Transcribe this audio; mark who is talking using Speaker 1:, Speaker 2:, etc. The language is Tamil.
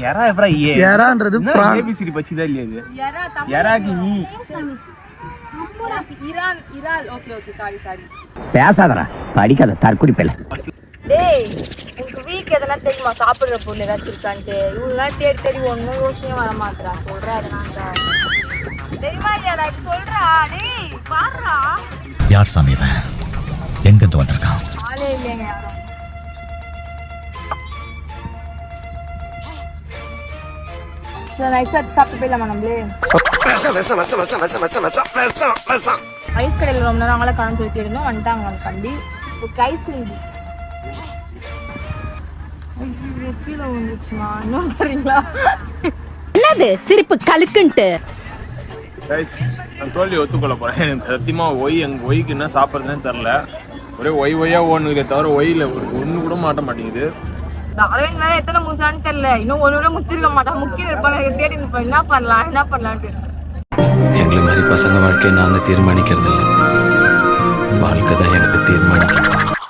Speaker 1: எறா எப்பரா
Speaker 2: எறான்றது
Speaker 1: ஏபிசிடி பச்சிதா இல்லையா இது எறாக்கு
Speaker 3: ஈரான் இரால் ஓகே சாரி
Speaker 4: பேசாதடா படிக்காத தற்குறி பேல
Speaker 3: டேய் உங்களுக்கு வீக் எதனா தெரியுமா சாப்பிடுற பொருள் ஏதாச்சும் இருக்கான்ட்டு இவ்வளவு தேடி ஒன்னும் யோசனையும் வர மாட்டேறா சொல்றா அதனால தெரியுமா இல்லையாடா இப்ப சொல்றா டேய் பாருடா
Speaker 5: யார் சாமி இவன் எங்க இருந்து வந்திருக்கான்
Speaker 3: ஆளே இல்லைங்க யாரும் சாப்பிட்டு போயிடலாமா நம்மளே ஐஸ் கடையில் ரொம்ப நேரம் அவங்கள காணும் சொல்லி இருந்தோம் வந்துட்டாங்க நம்ம கண்டி ஐஸ்கிரீம் கீழே வந்துச்சுமா இன்னும் தெரியுங்களா
Speaker 6: என்னது சிரிப்பு கலுக்குன்ட்டு
Speaker 1: நான் தோல்வி ஒத்துக்கொள்ள போறேன் எனக்கு சத்தியமா எங்க ஒய்க்கு என்ன சாப்பிட்றதுன்னு தெரில ஒரே ஒய்யா ஓடுனதுக்கே தவிர ஒய்ல ஒண்ணு கூட மாட்ட மாட்டேங்குது
Speaker 3: அரவிந்த் மேல எத்தனை முச்சான்னு தெரியல இன்னும் ஒண்ணு கூட முச்சிருக்க மாட்டான் முக்கியம் இருப்பாங்க தேடி இருப்பேன் என்ன பண்ணலான்ட்டு
Speaker 5: எங்களை மாதிரி பசங்க வாழ்க்கையை நாங்க தீர்மானிக்கிறது இல்லை வாழ்க்கை தான் எனக்கு தீர்மானிக்கிறோம்